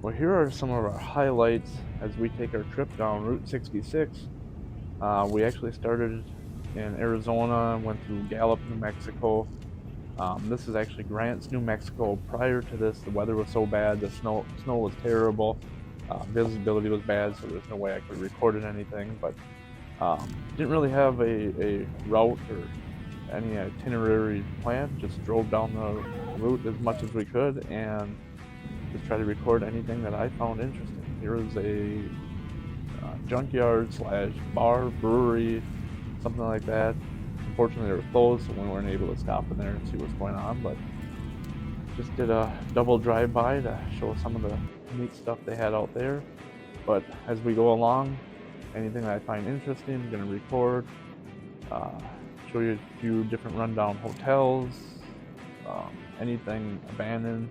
Well, here are some of our highlights as we take our trip down Route 66. We actually started in Arizona and went through Gallup, New Mexico. This is actually Grants, New Mexico. Prior to this, the weather was so bad, the snow was terrible, visibility was bad, so there's no way I could have recorded anything. But didn't really have a route or any itinerary planned. Just drove down the route as much as we could and just try to record anything that I found interesting. Here is a junkyard slash bar, brewery, something like that. Unfortunately, they were closed, so we weren't able to stop in there and see what's going on. But just did a double drive-by to show some of the neat stuff they had out there. But as we go along, anything that I find interesting, I'm going to record, uh, show you a few different rundown hotels, anything abandoned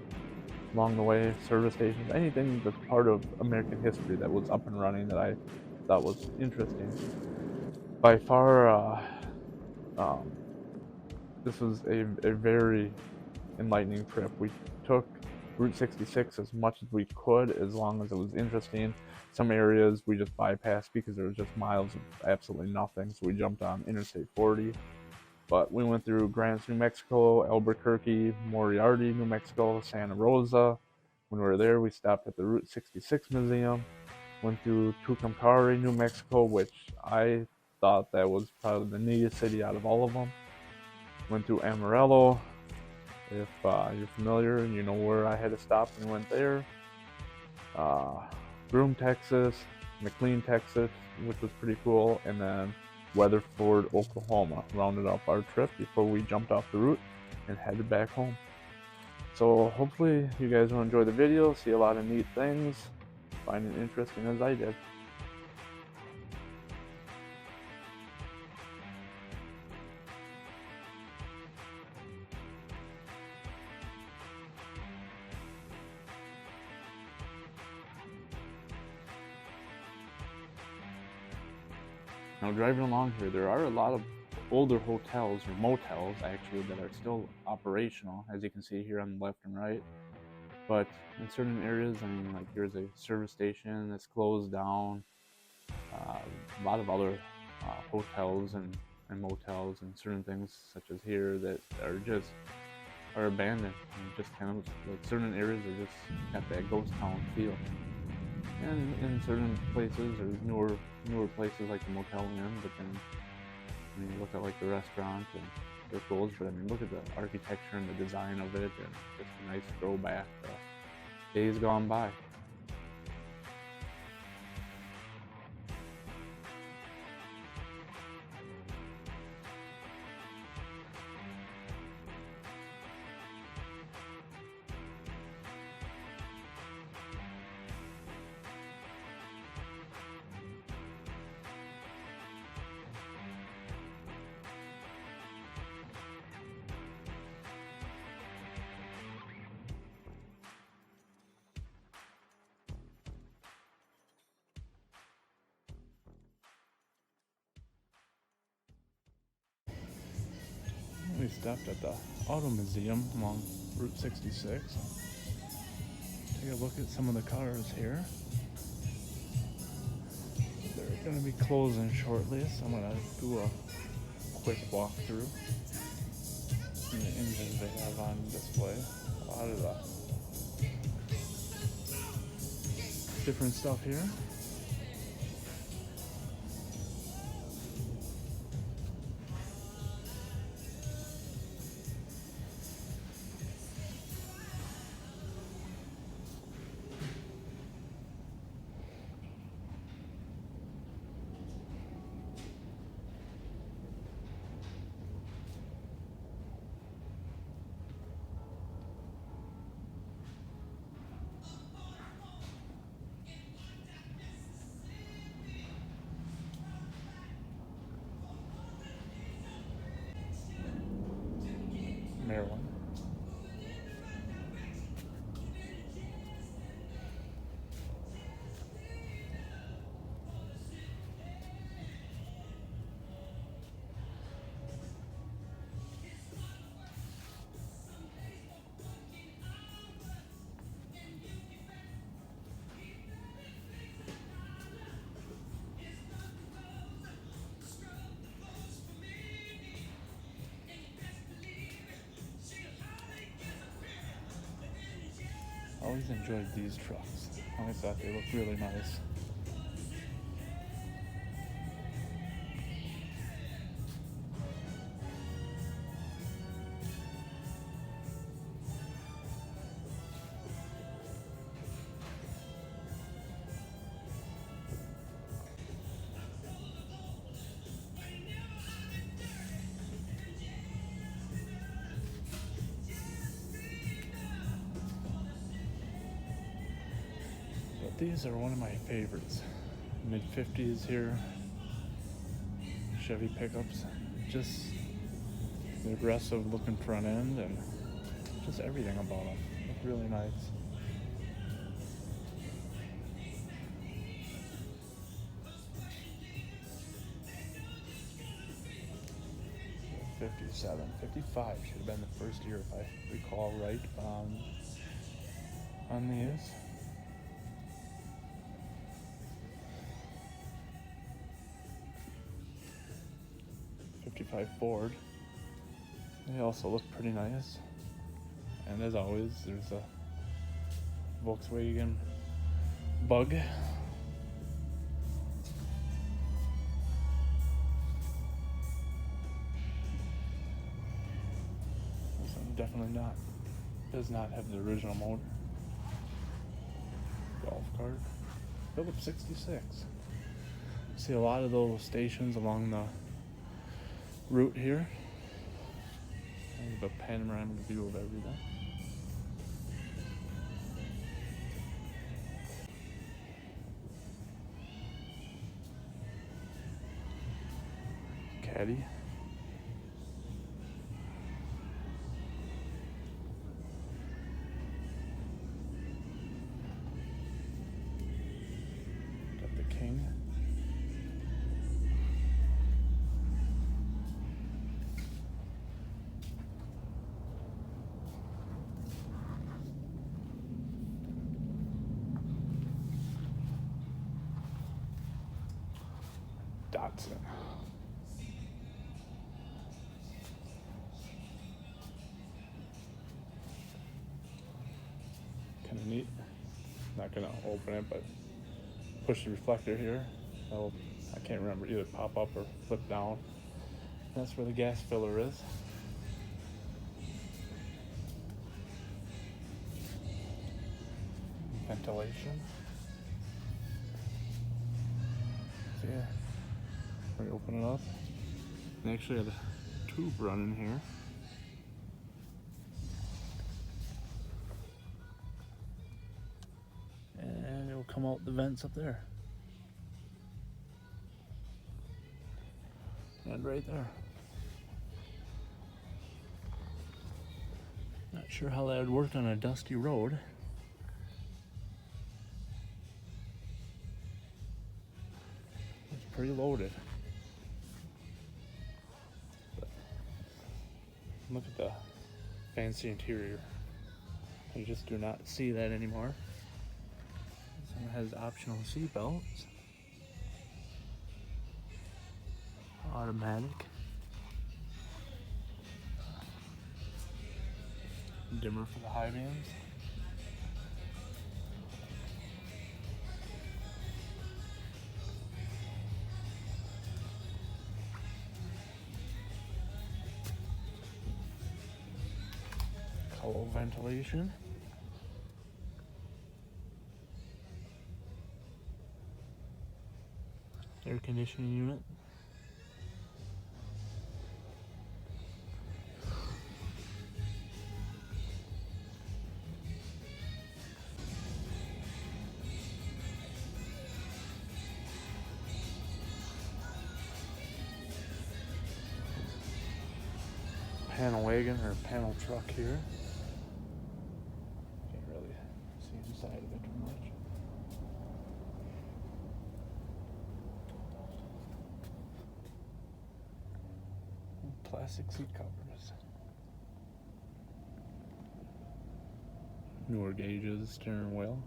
along the way, service stations, anything that's part of American history that was up and running that I thought was interesting. By far, um, this was a very enlightening trip. We took Route 66 as much as we could, as long as it was interesting. Some areas we just bypassed because there was just miles of absolutely nothing, so we jumped on Interstate 40. But we went through Grants, New Mexico, Albuquerque, Moriarty, New Mexico, Santa Rosa. When we were there, we stopped at the Route 66 Museum. Went through Tucumcari, New Mexico, which I thought that was probably the neatest city out of all of them. Went through Amarillo. If you're familiar and you know where I had to stop and went there. Broome, Texas, McLean, Texas, which was pretty cool, and then Weatherford, Oklahoma rounded up our trip before we jumped off the route and headed back home. So hopefully you guys will enjoy the video, see a lot of neat things, find it interesting as I did. Now driving along here, there are a lot of older hotels or motels actually that are still operational, as you can see here on the left and right. But in certain areas, I mean, like here's a service station that's closed down. A lot of other hotels and motels and certain things such as here that are abandoned and just kind of like certain areas are just got that ghost town feel. And in certain places or newer places like the Motel Inn, but then I mean look at like the restaurant and they're closed, but I mean look at the architecture and the design of it and just a nice throwback to days gone by. We stopped at the Auto Museum along Route 66. Take a look at some of the cars here. They're going to be closing shortly, so I'm going to do a quick walkthrough. And the engines they have on display. A lot of the different stuff here. Maryland. Always enjoyed these trucks. I always thought they looked really nice. But these are one of my favorites. Mid-50s here. Chevy pickups. Just the aggressive looking front end and just everything about them. Look really nice. '57, '55 should have been the first year if I recall right on these. '55 Ford. They also look pretty nice. And as always, there's a Volkswagen Bug. This one definitely does not have the original motor. Golf cart. Phillips 66. See a lot of those stations along the route here. I have a panoramic view of everything. Caddy. Got the King. Datsun. Kind of neat. Not gonna open it, but push the reflector here. That'll, I can't remember, either pop up or flip down. That's where the gas filler is. Ventilation. So yeah, we open it up. And actually have a tube running here. And it'll come out the vents up there. And right there. Not sure how that would work on a dusty road. It's pretty loaded. But look at the fancy interior. You just do not see that anymore. This one has optional seat belts. Automatic. Dimmer for the high beams. Color ventilation. Air conditioning unit. Panel wagon or panel truck here. Can't really see inside of it too much. Plastic seat covers. Newer gauges, steering wheel.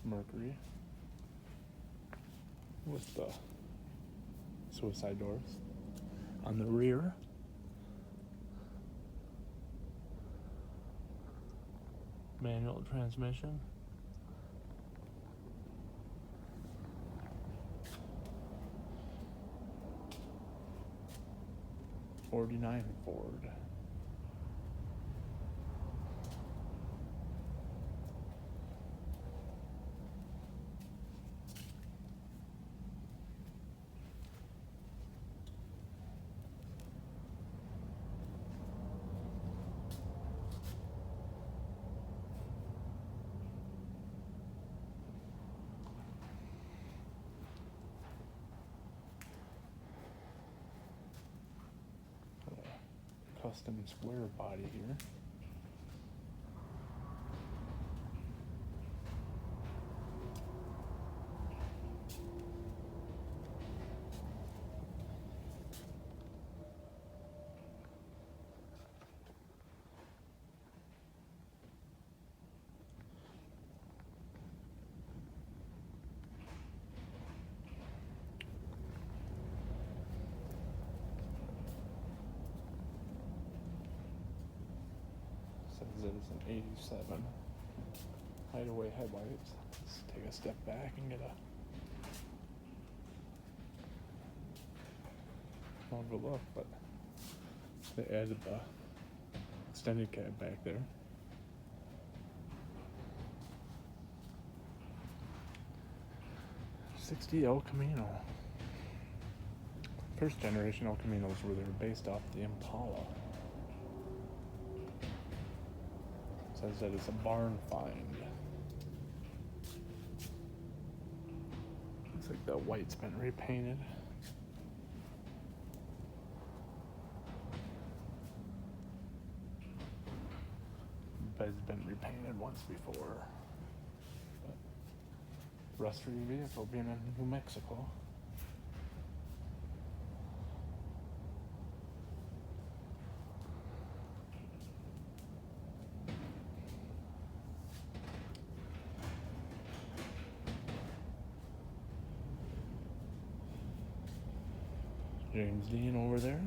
Mercury with the suicide doors on the rear. Manual transmission. '49 Ford. Custom square body here. Says it's an 87. Hideaway headlights. Let's take a step back and get a more of a look, but they added the extended cab back there. '60 El Camino. First generation El Caminos were based off the Impala. Says that it's a barn find. Looks like the white's been repainted. Bed's been repainted once before. But rust-free vehicle being in New Mexico. James Dean over there.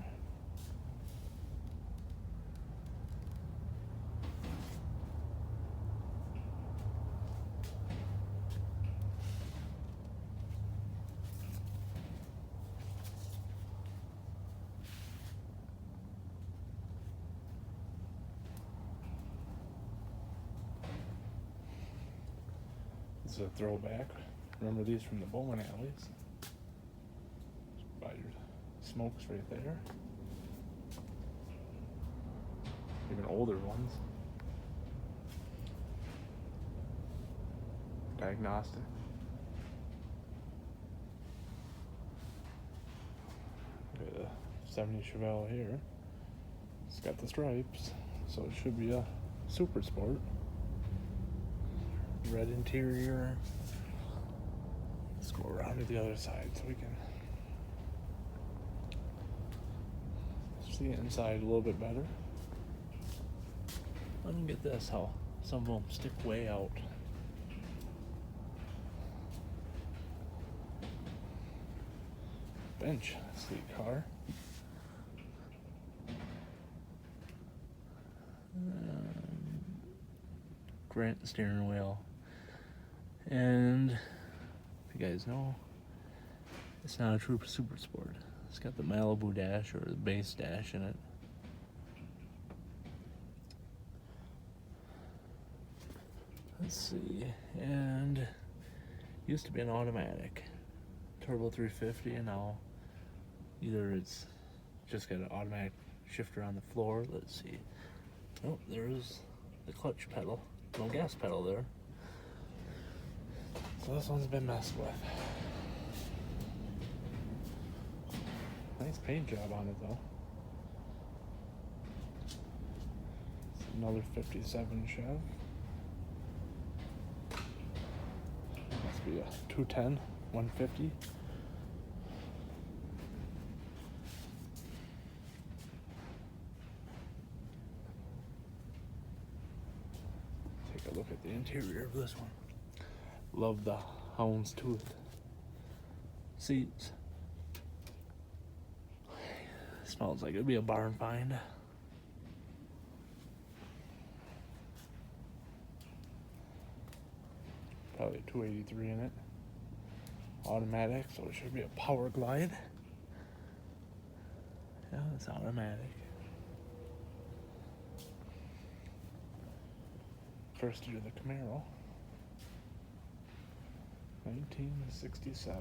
This is a throwback. Remember these from the bowling alleys? By your smokes right there. Even older ones. Diagnostic. Got a 70 Chevelle here. It's got the stripes, so it should be a super sport. Red interior. Let's go around to the other side so we can see inside a little bit better. Let me get this, how some of them stick way out. Bench, sleek car. Grant steering wheel. And if you guys know, it's not a true super sport. It's got the Malibu dash or the base dash in it. Let's see, and used to be an automatic turbo 350, and now either it's just got an automatic shifter on the floor. Let's see. Oh, there's the clutch pedal. No gas pedal there. So this one's been messed with. Nice paint job on it though. It's another 57 Chev. Must be a 210, 150. Take a look at the interior of this one. Love the houndstooth seats. Smells like it'd be a barn find. Probably a 283 in it. Automatic, so it should be a power glide. Yeah, it's automatic. First year of the Camaro. 1967.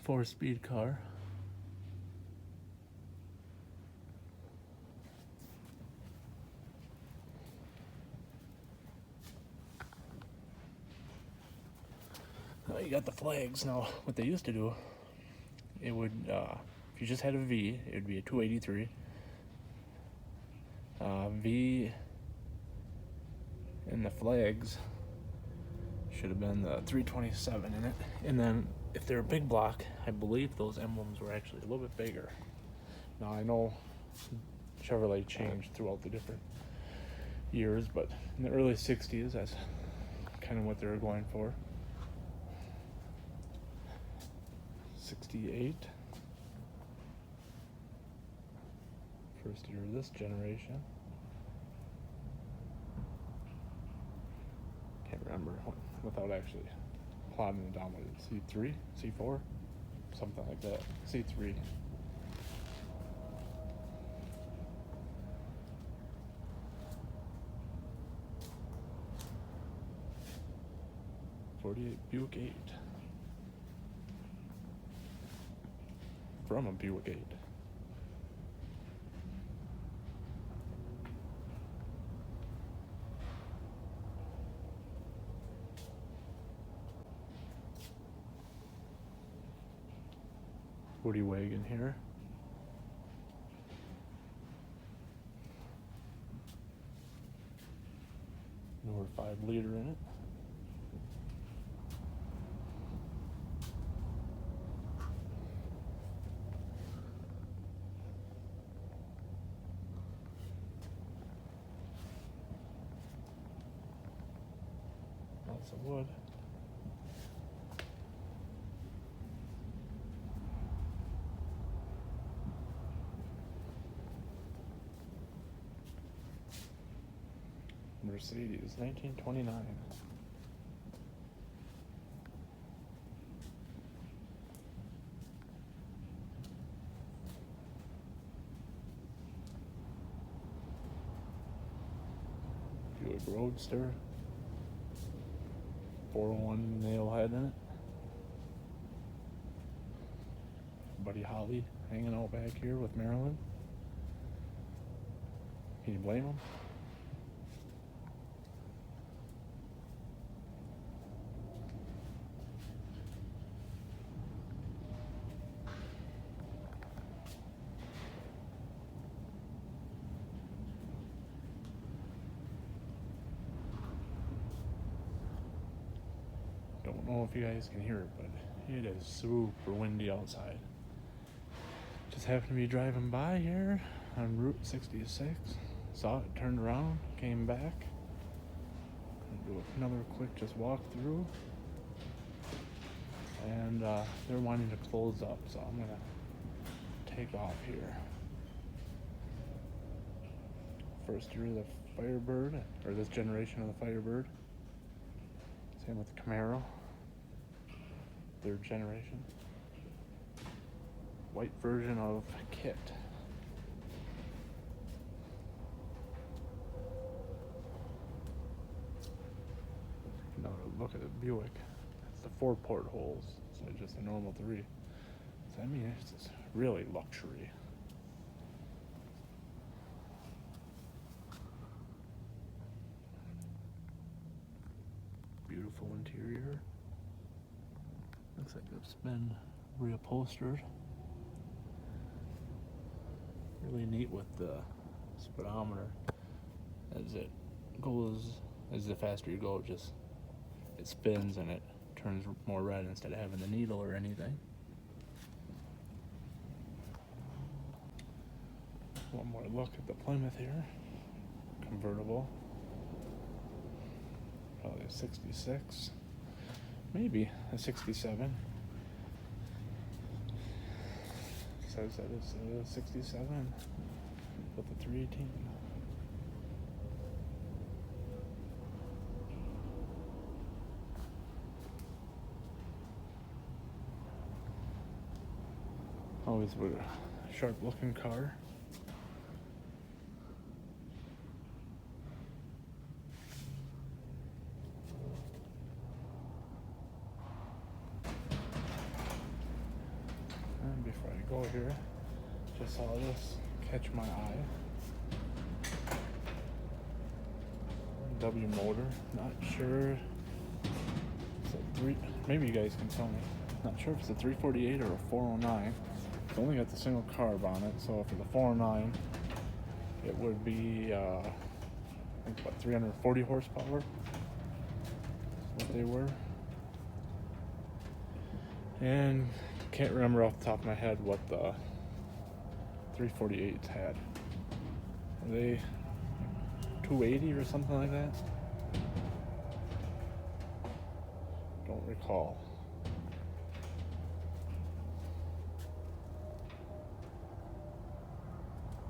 4-speed car. Oh, you got the flags. Now, what they used to do, it would, if you just had a V, it would be a 283. V in the flags should have been the 327 in it. And then, if they're a big block, I believe those emblems were actually a little bit bigger. Now, I know Chevrolet changed throughout the different years, but in the early 60s, that's kind of what they were going for. 68. First year of this generation. Can't remember without actually plotting it down. What is it, C3? C4? Something like that. C3. '48 Buick 8. From a Buick 8. Woody wagon here. Newer 5-liter in it. Lots of wood. Mercedes, 1929. Buick Roadster. 401 nail head in it. Buddy Holly hanging out back here with Marilyn. Can you blame him? Don't know if you guys can hear it, but it is super windy outside. Just happened to be driving by here on Route 66. Saw it, turned around, came back. Do another quick just walk through. And they're wanting to close up, so I'm gonna take off here. First year of the Firebird, or this generation of the Firebird. Same with the Camaro. 3rd generation. White version of Kit. Now look at the Buick. It's the 4 portholes, so just a normal 3. So I mean, it's just really luxury. Beautiful interior. Looks like it's been reupholstered. Really neat with the speedometer. As it goes, as the faster you go, it spins and it turns more red instead of having the needle or anything. One more look at the Plymouth here. Convertible. Probably a 66. maybe a 67. Says that it's a 67 with the 318. Always with a sharp looking car. And before I go here, just saw this catch my eye. W motor, not sure. It's a maybe you guys can tell me. Not sure if it's a 348 or a 409. It's only got the single carb on it, so for the 409, it would be I think about 340 horsepower. That's what they were. And can't remember off the top of my head what the 348s had. Were they 280 or something like that? Don't recall.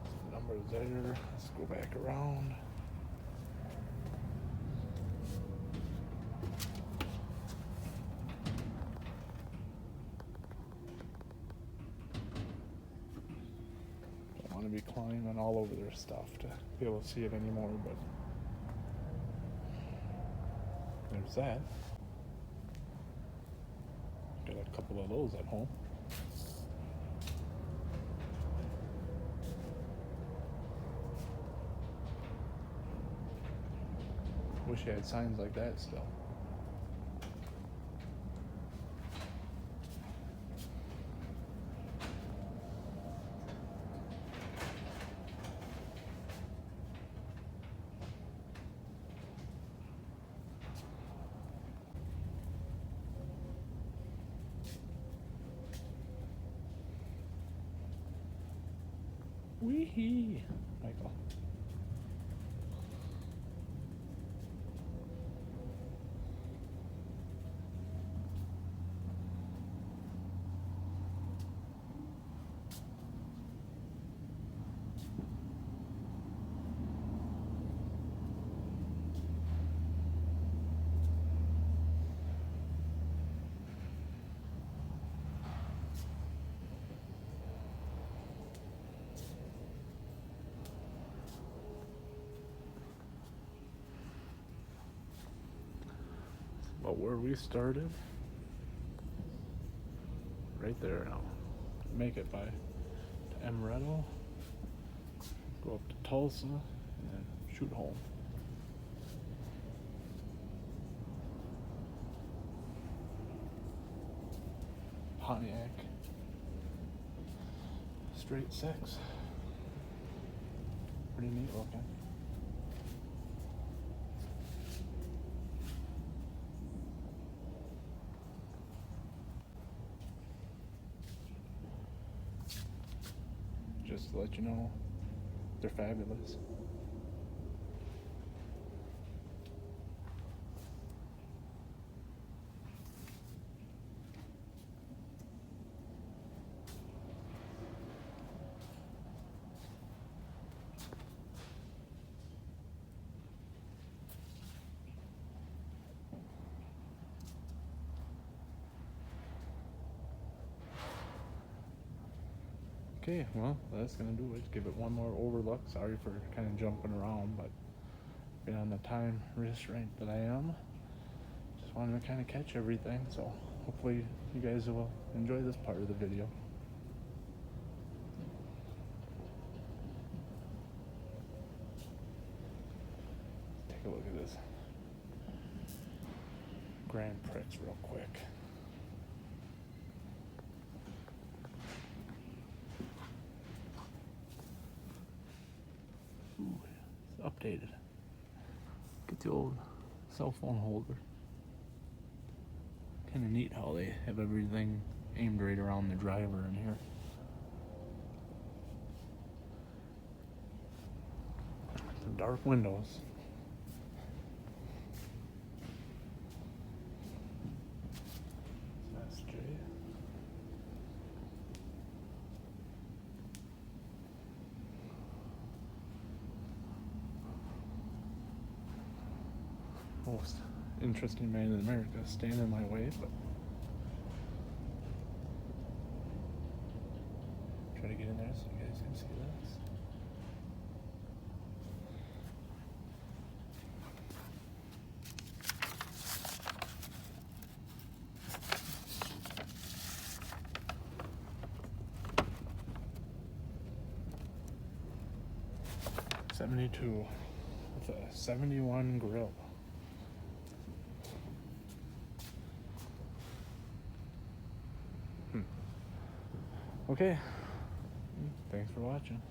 Some numbers there. Let's go back around. Don't want to be climbing all over their stuff to be able to see it anymore, but there's that. Got a couple of those at home. Wish you had signs like that still. Wee-hee, Michael. But where we started, right there now. Make it by to Amaretto, go up to Tulsa, and then shoot home. Pontiac, straight six. Pretty neat looking. Just to let you know, they're fabulous. Okay, well, that's gonna do it. Give it one more overlook. Sorry for kind of jumping around, but being on the time restraint that I am, just wanted to kind of catch everything. So hopefully you guys will enjoy this part of the video. Take a look at this Grand Prix real quick. Ooh, it's updated. Get the old cell phone holder. Kind of neat how they have everything aimed right around the driver in here. Some dark windows. most interesting man in America stand in my way, but try to get in there so you guys can see this. '72 with a '71 grill. Okay. Thanks for watching.